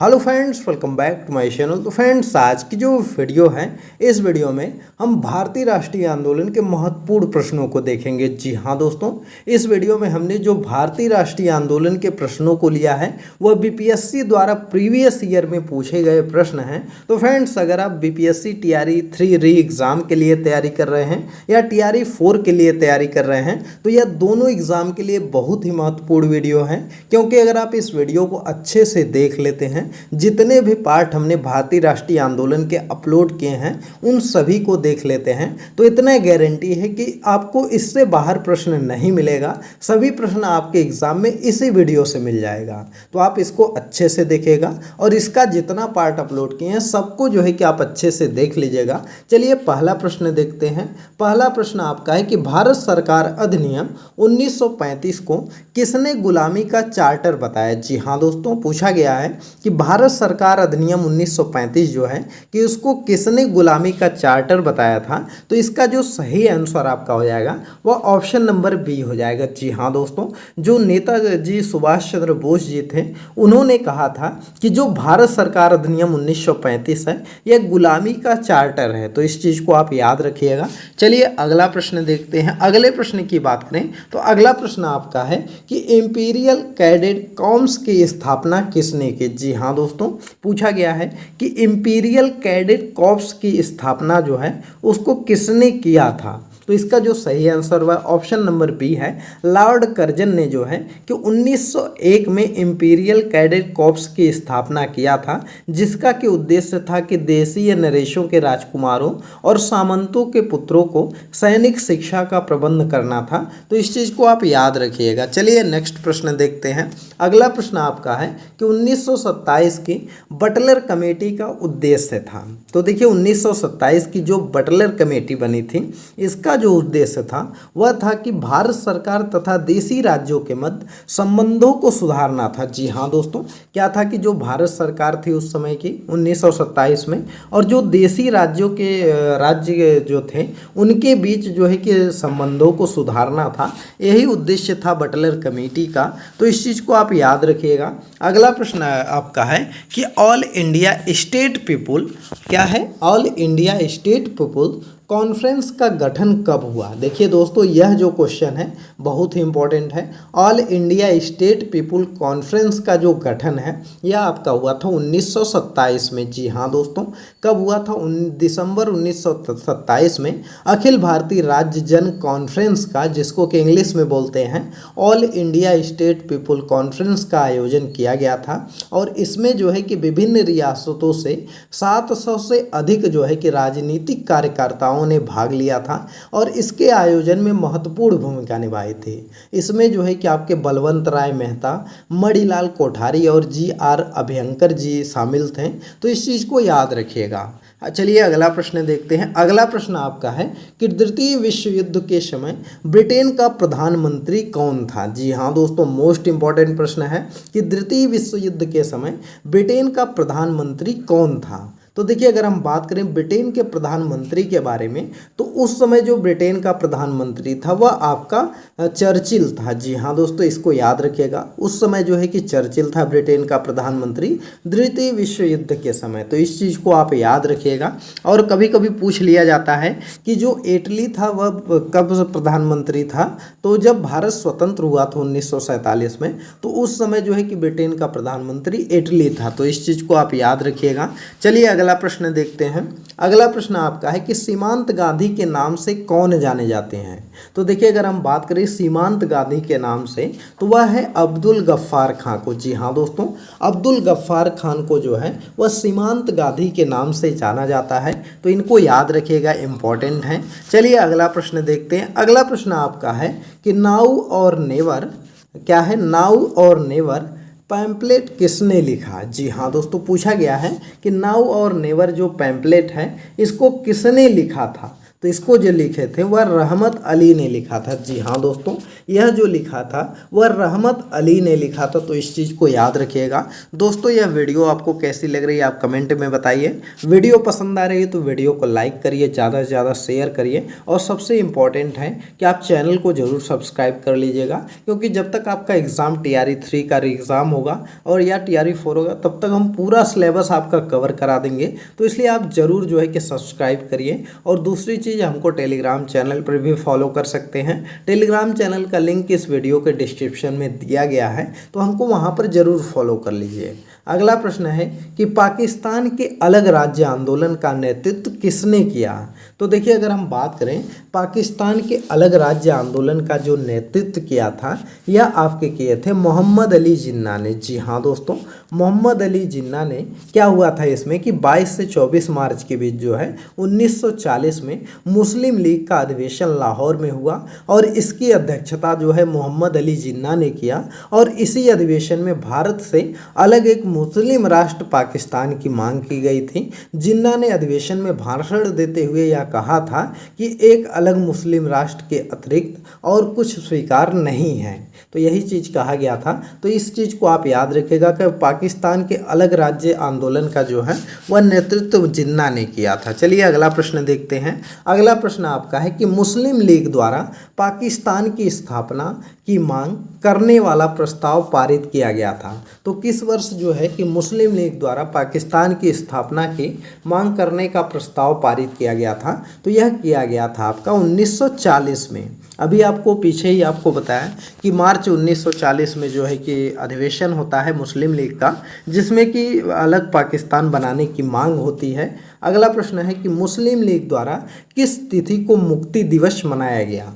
Hello friends, welcome back to my channel. तो friends, आज की जो वीडियो है, इस वीडियो में हम भारतीय राष्ट्रीय आंदोलन के महत्वपूर्ण प्रश्नों को देखेंगे। जी हाँ दोस्तों, इस वीडियो में हमने जो भारतीय राष्ट्रीय आंदोलन के प्रश्नों को लिया है वह बीपीएससी द्वारा प्रीवियस ईयर में पूछे गए प्रश्न हैं। तो फ्रेंड्स, अगर आप बीपीएससी टीआरई 3 री एग्ज़ाम के लिए तैयारी कर रहे हैं या टीआरई 4 के लिए तैयारी कर रहे हैं तो यह दोनों एग्ज़ाम के लिए बहुत ही महत्वपूर्ण वीडियो है, क्योंकि अगर आप इस वीडियो को अच्छे से देख लेते हैं, जितने भी पार्ट हमने भारतीय राष्ट्रीय आंदोलन के अपलोड किए हैं उन सभी को देख लेते हैं तो इतना गारंटी है कि आपको इससे बाहर प्रश्न नहीं मिलेगा। सभी प्रश्न आपके एग्जाम में इसी वीडियो से मिल जाएगा। तो आप इसको अच्छे से देखिएगा और इसका जितना पार्ट अपलोड किए हैं सबको जो है कि आप अच्छे से देख लीजिएगा। चलिए पहला प्रश्न देखते हैं। पहला प्रश्न आपका है कि भारत सरकार अधिनियम 1935 को किसने गुलामी का चार्टर बताया। जी हाँ दोस्तों, पूछा गया है कि भारत सरकार अधिनियम 1935 जो है कि उसको किसने गुलामी का चार्टर बताया था। तो इसका जो सही आंसर आपका हो जाएगा वह ऑप्शन नंबर बी हो जाएगा। जी हाँ दोस्तों, जो नेताजी सुभाष चंद्र बोस जी थे उन्होंने कहा था कि जो भारत सरकार अधिनियम 1935 है यह गुलामी का चार्टर है। तो इस चीज़ को आप याद रखिएगा। चलिए अगला प्रश्न देखते हैं। अगले प्रश्न की बात करें तो अगला प्रश्न आपका है कि इंपीरियल कैडेट कॉर्प्स की स्थापना किसने की। जी हाँ दोस्तों, पूछा गया है कि इंपीरियल कैडेट कॉर्प्स की स्थापना जो है उसको किसने किया था। तो इसका जो सही आंसर हुआ ऑप्शन नंबर बी है। लॉर्ड कर्जन ने जो है कि 1901 में इंपीरियल कैडेट कॉर्प्स की स्थापना किया था, जिसका कि उद्देश्य था कि देशीय नरेशों के राजकुमारों और सामंतों के पुत्रों को सैनिक शिक्षा का प्रबंध करना था। तो इस चीज़ को आप याद रखिएगा। चलिए नेक्स्ट प्रश्न देखते हैं। अगला प्रश्न आपका है कि 1927 की बटलर कमेटी का उद्देश्य था। तो देखिए 1927 की जो बटलर कमेटी बनी थी इसका जो उद्देश्य था वह था कि भारत सरकार तथा देशी राज्यों के मध्य संबंधों को सुधारना था। जी हाँ दोस्तों, क्या था कि जो भारत सरकार थी उस समय की 1927 में और जो देशी राज्यों के राज्य जो थे उनके बीच जो है कि संबंधों को सुधारना था, यही उद्देश्य था बटलर कमेटी का। तो इस चीज़ को आप याद रखिएगा। अगला प्रश्न आपका है कि ऑल इंडिया स्टेट पीपुल क्या है, all India state people conference का गठन कब हुआ। देखिए दोस्तों, यह जो क्वेश्चन है बहुत ही इंपॉर्टेंट है। All India state people conference का जो गठन है यह आपका हुआ था 1927 में। जी हाँ दोस्तों, कब हुआ था, दिसंबर 1927 में अखिल भारतीय राज्य जन कॉन्फ्रेंस का, जिसको कि इंग्लिश में बोलते हैं all India state people conference का आयोजन किया गया था। और इसमें जो है कि विभिन्न रियासतों से 700 से अधिक जो है कि राजनीतिक कार्यकर्ताओं ने भाग लिया था और इसके आयोजन में महत्वपूर्ण भूमिका निभाई थी। इसमें जो है कि आपके बलवंत राय मेहता, मणिलाल कोठारी और जी.आर. अभ्यंकर जी शामिल थे। तो इस चीज़ को याद रखिएगा। चलिए अगला प्रश्न देखते हैं। अगला प्रश्न आपका है कि द्वितीय विश्व युद्ध के समय ब्रिटेन का प्रधानमंत्री कौन था। जी हाँ दोस्तों, मोस्ट इंपॉर्टेंट प्रश्न है कि द्वितीय विश्व युद्ध के समय ब्रिटेन का प्रधानमंत्री कौन था। तो देखिए, अगर हम बात करें ब्रिटेन के प्रधानमंत्री के बारे में तो उस समय जो ब्रिटेन का प्रधानमंत्री था वह आपका चर्चिल था। जी हाँ दोस्तों, इसको याद रखिएगा। उस समय जो है कि चर्चिल था ब्रिटेन का प्रधानमंत्री द्वितीय विश्व युद्ध के समय। तो इस चीज़ को आप याद रखिएगा। और कभी कभी पूछ लिया जाता है कि जो इटली था वह कब प्रधानमंत्री था। तो जब भारत स्वतंत्र हुआ था 1947 में, तो उस समय जो है कि ब्रिटेन का प्रधानमंत्री इटली था। तो इस चीज़ को आप याद रखिएगा। चलिए अगला प्रश्न देखते हैं। अगला प्रश्न आपका है कि सीमांत गांधी के नाम से कौन जाने जाते हैं। तो देखिए, अगर हम बात करें सीमांत गांधी के नाम से तो वह है अब्दुल गफ्फार खान को। जी हाँ दोस्तों, अब्दुल गफ्फार खान को जो है वह सीमांत गांधी के नाम से जाना जाता है। तो इनको याद रखिएगा, इंपॉर्टेंट है। चलिए अगला प्रश्न देखते हैं। अगला प्रश्न आपका है कि नाउ और नेवर क्या है, नाउ और नेवर पैम्पलेट किसने लिखा। जी हाँ दोस्तों, पूछा गया है कि नाउ और नेवर जो पैम्पलेट है इसको किसने लिखा था। तो इसको जो लिखे थे वह रहमत अली ने लिखा था। जी हाँ दोस्तों, यह जो लिखा था वह रहमत अली ने लिखा था, तो इस चीज़ को याद रखिएगा। दोस्तों यह वीडियो आपको कैसी लग रही है आप कमेंट में बताइए। वीडियो पसंद आ रही है तो वीडियो को लाइक करिए, ज़्यादा से ज़्यादा शेयर करिए, और सबसे इम्पॉर्टेंट है कि आप चैनल को ज़रूर सब्सक्राइब कर लीजिएगा, क्योंकि जब तक आपका एग्ज़ाम TRE 3 का एग्ज़ाम होगा और या TRE 4 होगा तब तक हम पूरा सिलेबस आपका कवर करा देंगे। तो इसलिए आप ज़रूर जो है कि सब्सक्राइब करिए। और दूसरी चीज़, हमको टेलीग्राम चैनल पर भी फॉलो कर सकते हैं। टेलीग्राम चैनल का लिंक इस वीडियो के डिस्क्रिप्शन में दिया गया है, तो हमको वहाँ पर ज़रूर फॉलो कर लीजिए। अगला प्रश्न है कि पाकिस्तान के अलग राज्य आंदोलन का नेतृत्व किसने किया। तो देखिए, अगर हम बात करें पाकिस्तान के अलग राज्य आंदोलन का जो नेतृत्व किया था, यह आपके किए थे मोहम्मद अली जिन्ना ने। जी हाँ दोस्तों, मोहम्मद अली जिन्ना ने, क्या हुआ था इसमें कि 22 से 24 मार्च के बीच जो है 1940 में मुस्लिम लीग का अधिवेशन लाहौर में हुआ, और इसकी अध्यक्षता जो है मोहम्मद अली जिन्ना ने किया। और इसी अधिवेशन में भारत से अलग एक मुस्लिम राष्ट्र पाकिस्तान की मांग की गई थी। जिन्ना ने अधिवेशन में भाषण देते हुए यह कहा था कि एक अलग मुस्लिम राष्ट्र के अतिरिक्त और कुछ स्वीकार नहीं है। तो यही चीज़ कहा गया था। तो इस चीज़ को आप याद रखिएगा कि पाकिस्तान के अलग राज्य आंदोलन का जो है वह नेतृत्व जिन्ना ने किया था। चलिए अगला प्रश्न देखते हैं। अगला प्रश्न आपका है कि मुस्लिम लीग द्वारा पाकिस्तान की स्थापना की मांग करने वाला प्रस्ताव पारित किया गया था। तो किस वर्ष जो है कि मुस्लिम लीग द्वारा पाकिस्तान की स्थापना की मांग करने का प्रस्ताव पारित किया गया था। तो यह किया गया था आपका 1940 में। अभी आपको पीछे ही आपको बताया कि मार्च 1940 में जो है कि अधिवेशन होता है मुस्लिम लीग का, जिसमें कि अलग पाकिस्तान बनाने की मांग होती है। अगला प्रश्न है कि मुस्लिम लीग द्वारा किस तिथि को मुक्ति दिवस मनाया गया।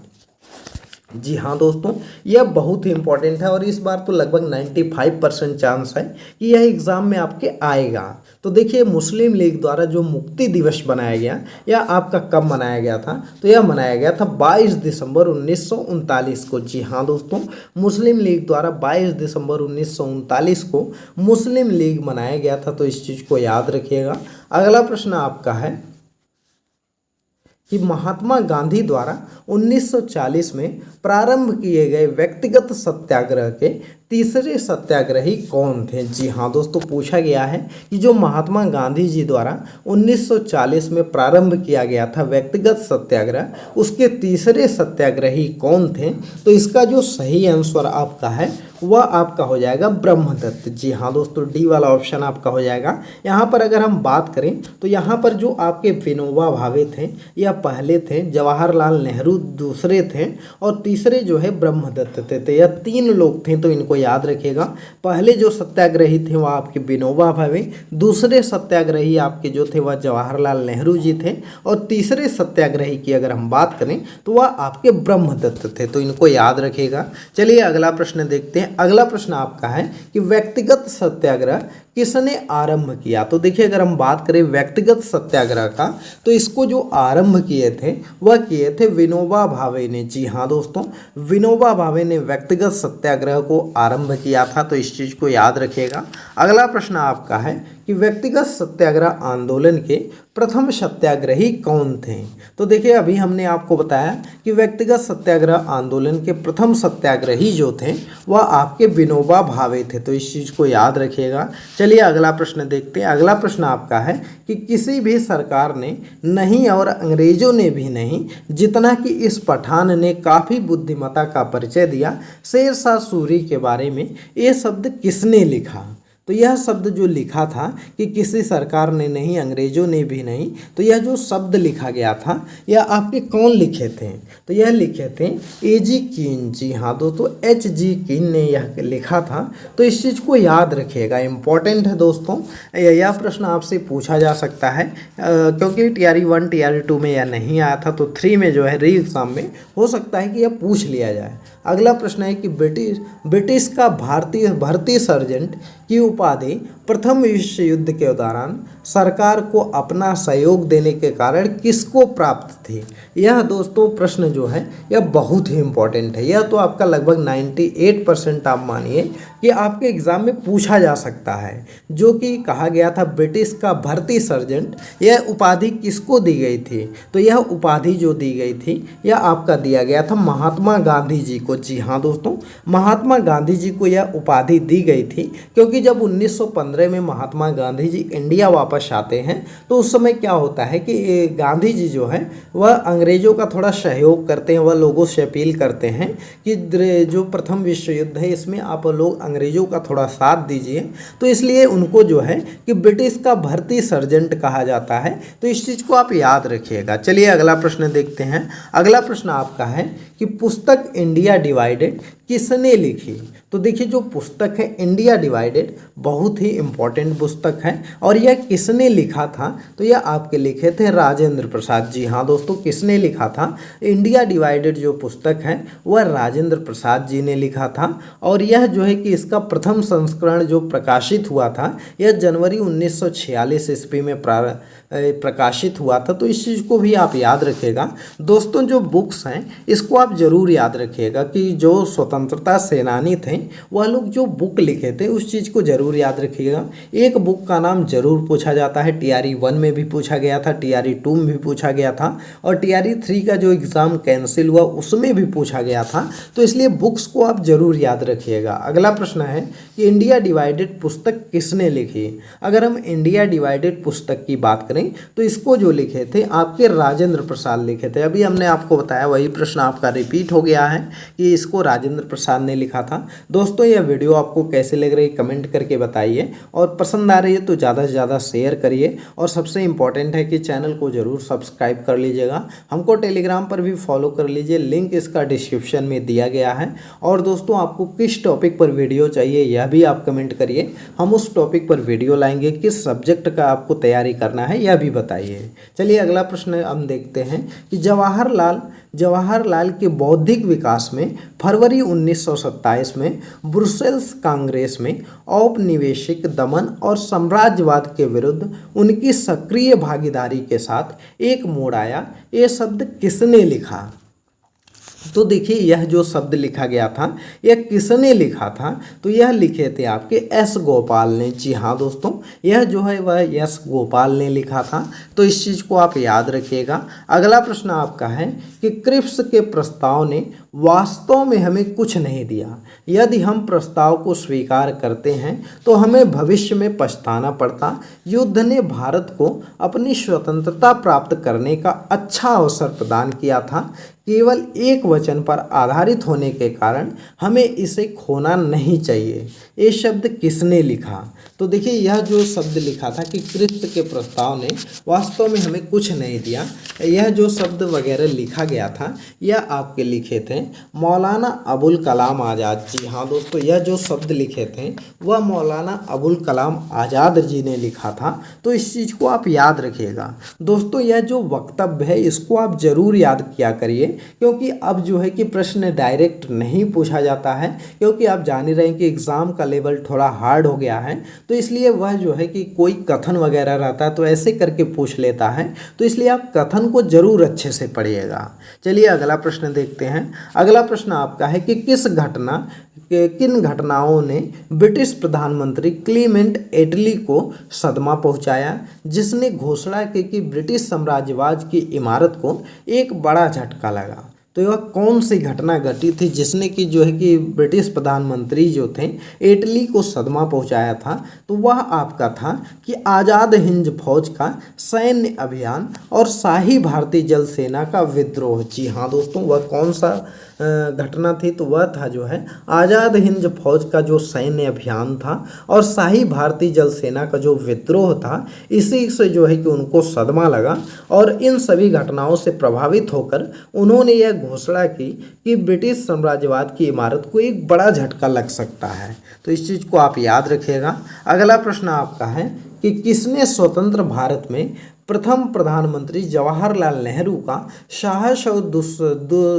जी हाँ दोस्तों, यह बहुत ही इंपॉर्टेंट है, और इस बार तो लगभग 95% चांस है कि यह एग्ज़ाम में आपके आएगा। तो देखिए, मुस्लिम लीग द्वारा जो मुक्ति दिवस बनाया गया, यह आपका कब मनाया गया था। तो यह मनाया गया था 22 दिसंबर 1939 को। जी हाँ दोस्तों, मुस्लिम लीग द्वारा 22 दिसंबर 1939 को मुस्लिम लीग मनाया गया था। तो इस चीज़ को याद रखिएगा। अगला प्रश्न आपका है कि महात्मा गांधी द्वारा 1940 में प्रारंभ किए गए व्यक्तिगत सत्याग्रह के तीसरे सत्याग्रही कौन थे। जी हाँ दोस्तों, पूछा गया है कि जो महात्मा गांधी जी द्वारा 1940 में प्रारंभ किया गया था व्यक्तिगत सत्याग्रह, उसके तीसरे सत्याग्रही कौन थे। तो इसका जो सही आंसर आपका है वह आपका हो जाएगा ब्रह्मदत्त। जी हाँ दोस्तों, डी वाला ऑप्शन आपका हो जाएगा। यहाँ पर अगर हम बात करें तो यहाँ पर जो आपके विनोबा भावे थे यह पहले थे, जवाहरलाल नेहरू दूसरे थे, और तीसरे जो है ब्रह्मदत्त थे। यह 3 लोग थे, तो इनको याद रखिएगा। पहले जो सत्याग्रही थे वह आपके विनोबा भावे, दूसरे सत्याग्रही आपके जो थे वह जवाहरलाल नेहरू जी थे, और तीसरे सत्याग्रही की अगर हम बात करें तो वह आपके ब्रह्मदत्त थे। तो इनको याद रखिएगा। चलिए अगला प्रश्न देखते हैं। अगला प्रश्न आपका है कि व्यक्तिगत सत्याग्रह किसने आरंभ किया। तो देखिए, अगर हम बात करें व्यक्तिगत सत्याग्रह का, तो इसको जो आरंभ किए थे वह किए थे विनोबा भावे ने। जी हाँ दोस्तों, विनोबा भावे ने व्यक्तिगत सत्याग्रह को आरंभ किया था। तो इस चीज़ को याद रखिएगा। अगला प्रश्न आपका है कि व्यक्तिगत सत्याग्रह आंदोलन के प्रथम सत्याग्रही कौन थे। तो देखिए, अभी हमने आपको बताया कि व्यक्तिगत सत्याग्रह आंदोलन के प्रथम सत्याग्रही जो थे वह आपके विनोबा भावे थे। तो इस चीज़ को याद रखिएगा। चलिए अगला प्रश्न देखते हैं। अगला प्रश्न आपका है कि किसी भी सरकार ने नहीं और अंग्रेजों ने भी नहीं, जितना कि इस पठान ने काफ़ी बुद्धिमत्ता का परिचय दिया, शेरशाह सूरी के बारे में ये शब्द किसने लिखा। तो यह शब्द जो लिखा था कि किसी सरकार ने नहीं, अंग्रेजों ने भी नहीं, तो यह जो शब्द लिखा गया था यह आपके कौन लिखे थे। तो यह लिखे थे A.G. कीन। जी हाँ दोस्तों, H.G. कीन ने यह लिखा था। तो इस चीज़ को याद रखिएगा, इम्पॉर्टेंट है दोस्तों। यह प्रश्न आपसे पूछा जा सकता है, क्योंकि TRE 1 TRE 2 में यह नहीं आया था, तो 3 में जो है री एग्ज़ाम में हो सकता है कि यह पूछ लिया जाए। अगला प्रश्न है कि ब्रिटिश का भारतीय सर्जेंट की उपाधि प्रथम विश्व युद्ध के दौरान सरकार को अपना सहयोग देने के कारण किसको प्राप्त थी? यह दोस्तों प्रश्न जो है यह बहुत ही इम्पोर्टेंट है। यह तो आपका लगभग 98% आप मानिए कि आपके एग्ज़ाम में पूछा जा सकता है। जो कि कहा गया था ब्रिटिश का भर्ती सर्जेंट, यह उपाधि किसको दी गई थी? तो यह उपाधि जो दी गई थी यह आपका दिया गया था महात्मा गांधी जी को। जी हाँ दोस्तों, महात्मा गांधी जी को यह उपाधि दी गई थी क्योंकि जब 1915 में महात्मा गांधी जी इंडिया वापस आते हैं तो उस समय क्या होता है कि गांधी जी जो है वह अंग्रेज़ों का थोड़ा सहयोग करते हैं, वह लोगों से अपील करते हैं कि जो प्रथम विश्व युद्ध है इसमें आप लोग अंग्रेज़ों का थोड़ा साथ दीजिए। तो इसलिए उनको जो है कि ब्रिटिश का भर्ती सर्जेंट कहा जाता है। तो इस चीज़ को आप याद रखिएगा। चलिए अगला प्रश्न देखते हैं। अगला प्रश्न आपका है कि पुस्तक इंडिया डिवाइडेड किसने लिखी? तो देखिए जो पुस्तक है इंडिया डिवाइडेड बहुत ही इम्पॉर्टेंट पुस्तक है और यह किसने लिखा था? तो यह आपके लिखे थे राजेंद्र प्रसाद। जी हाँ दोस्तों, किसने लिखा था? इंडिया डिवाइडेड जो पुस्तक है वह राजेंद्र प्रसाद जी ने लिखा था और यह जो है कि इसका प्रथम संस्करण जो प्रकाशित हुआ था यह जनवरी 1946 ईस्वी में प्रकाशित हुआ था। तो इस चीज़ को भी आप याद रखिएगा। दोस्तों जो बुक्स हैं इसको आप ज़रूर याद रखिएगा कि जो स्वतंत्रता सेनानी थे वह लोग जो बुक लिखे थे उस चीज़ को ज़रूर याद रखिएगा। एक बुक का नाम ज़रूर पूछा जाता है, TRE 1 में भी पूछा गया था, TRE 2 में भी पूछा गया था और TRE 3 का जो एग्ज़ाम कैंसिल हुआ उसमें भी पूछा गया था। तो इसलिए बुक्स को आप ज़रूर याद रखिएगा। अगला प्रश्न है कि इंडिया डिवाइडेड पुस्तक किसने लिखी? अगर हम इंडिया डिवाइडेड पुस्तक की बात करें तो इसको जो लिखे थे आपके राजेंद्र प्रसाद लिखे थे। अभी हमने आपको बताया वही प्रश्न आपका रिपीट हो गया है कि इसको राजेंद्र प्रसाद ने लिखा था। दोस्तों यह वीडियो आपको कैसे लग रही है कमेंट करके बताइए और पसंद आ रही है तो ज़्यादा से ज़्यादा शेयर करिए और सबसे इम्पॉर्टेंट है कि चैनल को ज़रूर सब्सक्राइब कर लीजिएगा। हमको टेलीग्राम पर भी फॉलो कर लीजिए, लिंक इसका डिस्क्रिप्शन में दिया गया है। और दोस्तों आपको किस टॉपिक पर वीडियो चाहिए यह भी आप कमेंट करिए, हम उस टॉपिक पर वीडियो लाएंगे। किस सब्जेक्ट का आपको तैयारी करना है यह भी बताइए। चलिए अगला प्रश्न हम देखते हैं कि जवाहरलाल के बौद्धिक विकास में फरवरी 1927 में ब्रुसेल्स कांग्रेस में औपनिवेशिक दमन और साम्राज्यवाद के विरुद्ध उनकी सक्रिय भागीदारी के साथ एक मोड़ आया। ये शब्द किसने लिखा? तो देखिए यह जो शब्द लिखा गया था यह किसने लिखा था? तो यह लिखे थे आपके एस गोपाल ने। जी हाँ दोस्तों, यह जो है वह एस गोपाल ने लिखा था। तो इस चीज़ को आप याद रखिएगा। अगला प्रश्न आपका है कि क्रिप्स के प्रस्ताव ने वास्तव में हमें कुछ नहीं दिया। यदि हम प्रस्ताव को स्वीकार करते हैं तो हमें भविष्य में पछताना पड़ता। युद्ध ने भारत को अपनी स्वतंत्रता प्राप्त करने का अच्छा अवसर प्रदान किया था। केवल एक वचन पर आधारित होने के कारण हमें इसे खोना नहीं चाहिए। ये शब्द किसने लिखा? तो देखिए यह जो शब्द लिखा था कि क्रिप्स के प्रस्ताव ने वास्तव में हमें कुछ नहीं दिया, यह जो शब्द वगैरह लिखा गया था यह आपके लिखे थे मौलाना अबुल कलाम आज़ाद। जी हाँ दोस्तों, यह जो शब्द लिखे थे वह मौलाना अबुल कलाम आज़ाद जी ने लिखा था। तो इस चीज़ को आप याद रखिएगा। दोस्तों यह जो वक्तव्य है इसको आप ज़रूर याद किया करिए क्योंकि अब जो है कि प्रश्न डायरेक्ट नहीं पूछा जाता है, क्योंकि आप जान ही रहे हैं कि एग्ज़ाम का लेवल थोड़ा हार्ड हो गया है। तो इसलिए वह जो है कि कोई कथन वगैरह रहता है तो ऐसे करके पूछ लेता है। तो इसलिए आप कथन को ज़रूर अच्छे से पढ़िएगा। चलिए अगला प्रश्न देखते हैं। अगला प्रश्न आपका है कि किन घटनाओं ने ब्रिटिश प्रधानमंत्री क्लीमेंट एटली को सदमा पहुंचाया, जिसने घोषणा की कि ब्रिटिश साम्राज्यवाद की इमारत को एक बड़ा झटका लगा? तो यह कौन सी घटना घटी थी जिसने कि जो है कि ब्रिटिश प्रधानमंत्री जो थे इटली को सदमा पहुंचाया था? तो वह आपका था कि आज़ाद हिंद फौज का सैन्य अभियान और शाही भारतीय जल सेना का विद्रोह। जी हाँ दोस्तों, वह कौन सा घटना थी? तो वह था जो है आज़ाद हिंद फौज का जो सैन्य अभियान था और शाही भारतीय जल सेना का जो विद्रोह था, इसी से जो है कि उनको सदमा लगा और इन सभी घटनाओं से प्रभावित होकर उन्होंने यह घोषणा की कि ब्रिटिश साम्राज्यवाद की इमारत को एक बड़ा झटका लग सकता है। तो इस चीज़ को आप याद रखिएगा। अगला प्रश्न आपका है कि किसने स्वतंत्र भारत में प्रथम प्रधानमंत्री जवाहरलाल नेहरू का साहस और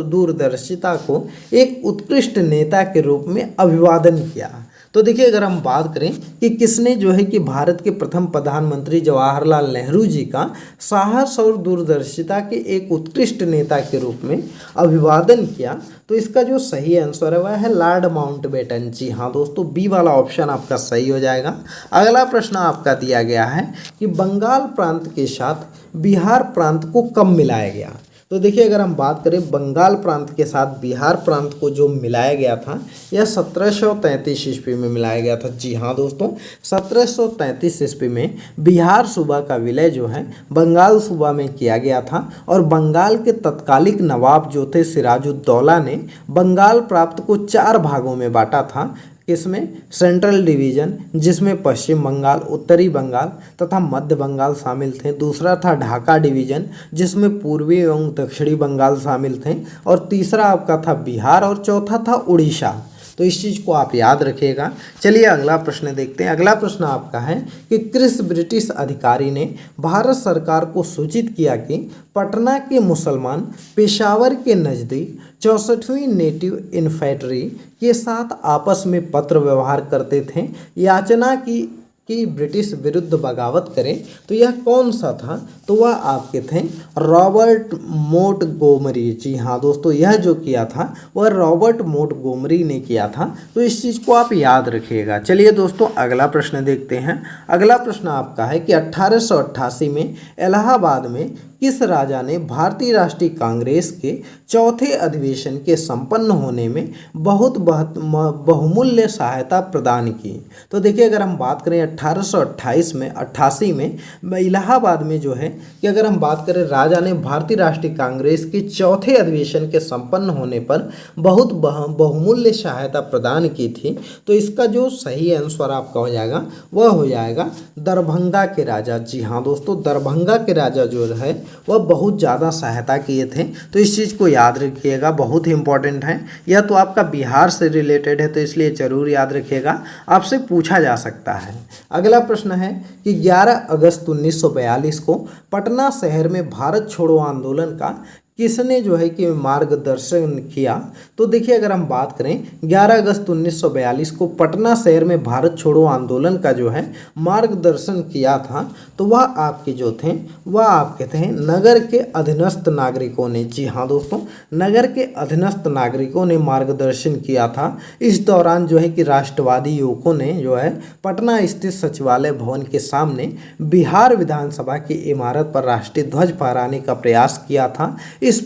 दूरदर्शिता को एक उत्कृष्ट नेता के रूप में अभिवादन किया? तो देखिए अगर हम बात करें कि किसने जो है कि भारत के प्रथम प्रधानमंत्री जवाहरलाल नेहरू जी का साहस और दूरदर्शिता के एक उत्कृष्ट नेता के रूप में अभिवादन किया, तो इसका जो सही आंसर है वह है लॉर्ड माउंटबेटन। जी हाँ दोस्तों, बी वाला ऑप्शन आपका सही हो जाएगा। अगला प्रश्न आपका दिया गया है कि बंगाल प्रांत के साथ बिहार प्रांत को कब मिलाया गया। तो देखिए अगर हम बात करें बंगाल प्रांत के साथ बिहार प्रांत को जो मिलाया गया था, यह 1733 ईस्वी में मिलाया गया था। जी हाँ दोस्तों, 1733 ईस्वी में बिहार सूबा का विलय जो है बंगाल सूबा में किया गया था और बंगाल के तत्कालिक नवाब जो थे सिराजुद्दौला ने बंगाल प्रांत को 4 भागों में बांटा था। किसमें? सेंट्रल डिवीजन, जिसमें पश्चिम बंगाल, उत्तरी बंगाल तथा मध्य बंगाल शामिल थे। दूसरा था ढाका डिवीजन, जिसमें पूर्वी एवं दक्षिणी बंगाल शामिल थे। और तीसरा आपका था बिहार और चौथा था उड़ीसा। तो इस चीज़ को आप याद रखिएगा। चलिए अगला प्रश्न देखते हैं। अगला प्रश्न आपका है कि किस ब्रिटिश अधिकारी ने भारत सरकार को सूचित किया कि पटना के मुसलमान पेशावर के नज़दीक 64वीं नेटिव इन्फेंट्री के साथ आपस में पत्र व्यवहार करते थे, याचना की कि ब्रिटिश विरुद्ध बगावत करें। तो यह कौन सा था? तो वह आपके थे रॉबर्ट मोंटगोमरी। जी हाँ दोस्तों, यह जो किया था वह रॉबर्ट मोंटगोमरी ने किया था। तो इस चीज़ को आप याद रखिएगा। चलिए दोस्तों अगला प्रश्न देखते हैं। अगला प्रश्न आपका है कि 1888 में इलाहाबाद में किस राजा ने भारतीय राष्ट्रीय कांग्रेस के चौथे अधिवेशन के संपन्न होने में बहुत बहुमूल्य सहायता प्रदान की। तो देखिए अगर हम बात करें 1888 में 88 में इलाहाबाद में जो है कि अगर हम बात करें राजा ने भारतीय राष्ट्रीय कांग्रेस के चौथे अधिवेशन के संपन्न होने पर बहुत बहुमूल्य सहायता प्रदान की थी। तो इसका जो सही आंसर आपका हो जाएगा वह हो जाएगा दरभंगा के राजा। जी हाँ दोस्तों, दरभंगा के राजा जो है वह बहुत ज़्यादा सहायता किए थे। तो इस चीज़ को याद रखिएगा, बहुत ही इंपॉर्टेंट है। यह तो आपका बिहार से रिलेटेड है, तो इसलिए ज़रूर याद रखिएगा, आपसे पूछा जा सकता है। अगला प्रश्न है कि 11 अगस्त 1942 को पटना शहर में भारत छोड़ो आंदोलन का किसने जो है कि मार्गदर्शन किया। तो देखिए अगर हम बात करें 11 अगस्त 1942 को पटना शहर में भारत छोड़ो आंदोलन का जो है मार्गदर्शन किया था, तो वह आपके जो थे वह आपके थे नगर के अधीनस्थ नागरिकों ने। जी हाँ दोस्तों, नगर के अधीनस्थ नागरिकों ने मार्गदर्शन किया था। इस दौरान जो है कि राष्ट्रवादी युवकों ने जो है पटना स्थित सचिवालय भवन के सामने बिहार विधानसभा की इमारत पर राष्ट्रीय ध्वज फहराने का प्रयास किया था। इस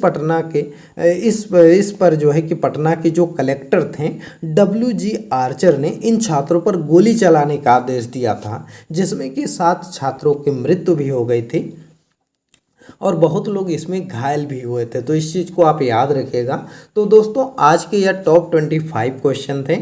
पर जो है कि पटना के जो कलेक्टर थे WG आर्चर ने इन छात्रों पर गोली चलाने का आदेश दिया था, जिसमें कि 7 छात्रों की मृत्यु भी हो गई थी और बहुत लोग इसमें घायल भी हुए थे। तो इस चीज़ को आप याद रखिएगा। तो दोस्तों आज के यह टॉप 25 क्वेश्चन थे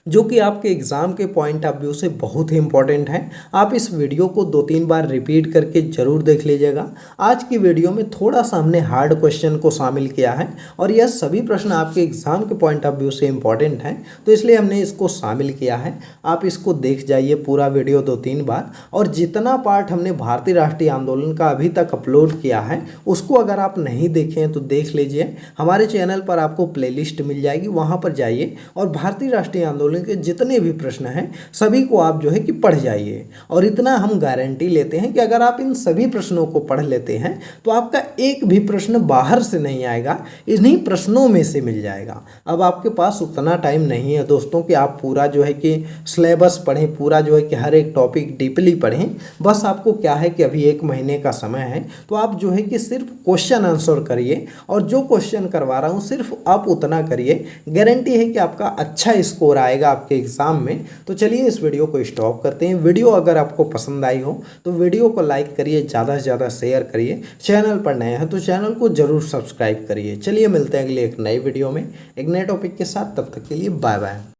जो कि आपके एग्ज़ाम के पॉइंट ऑफ व्यू से बहुत ही इंपॉर्टेंट है। आप इस वीडियो को 2-3 बार रिपीट करके ज़रूर देख लीजिएगा। आज की वीडियो में थोड़ा सा हमने हार्ड क्वेश्चन को शामिल किया है और यह सभी प्रश्न आपके एग्ज़ाम के पॉइंट ऑफ व्यू से इंपॉर्टेंट हैं, तो इसलिए हमने इसको शामिल किया है। आप इसको देख जाइए पूरा वीडियो 2-3 बार, और जितना पार्ट हमने भारतीय राष्ट्रीय आंदोलन का अभी तक अपलोड किया है उसको अगर आप नहीं देखे हैं तो देख लीजिए। हमारे चैनल पर आपको प्लेलिस्ट मिल जाएगी, वहाँ पर जाइए और भारतीय राष्ट्रीय आंदोलन के जितने भी प्रश्न हैं सभी को आप जो है कि पढ़ जाइए। और इतना हम गारंटी लेते हैं कि अगर आप इन सभी प्रश्नों को पढ़ लेते हैं तो आपका एक भी प्रश्न बाहर से नहीं आएगा, इन्हीं प्रश्नों में से मिल जाएगा। अब आपके पास उतना टाइम नहीं है दोस्तों कि आप पूरा जो है कि सिलेबस पढ़ें, पूरा जो है कि हर एक टॉपिक डीपली पढ़ें। बस आपको क्या है कि अभी 1 महीने का समय है, तो आप जो है कि सिर्फ क्वेश्चन आंसर करिए और जो क्वेश्चन करवा रहा हूँ सिर्फ आप उतना करिए। गारंटी है कि आपका अच्छा स्कोर आएगा आपके एग्जाम में। तो चलिए इस वीडियो को स्टॉप करते हैं। वीडियो अगर आपको पसंद आई हो तो वीडियो को लाइक करिए, ज़्यादा से ज़्यादा शेयर करिए। चैनल पर नए हैं तो चैनल को जरूर सब्सक्राइब करिए। चलिए मिलते हैं अगले एक नई वीडियो में एक नए टॉपिक के साथ। तब तक के लिए बाय बाय।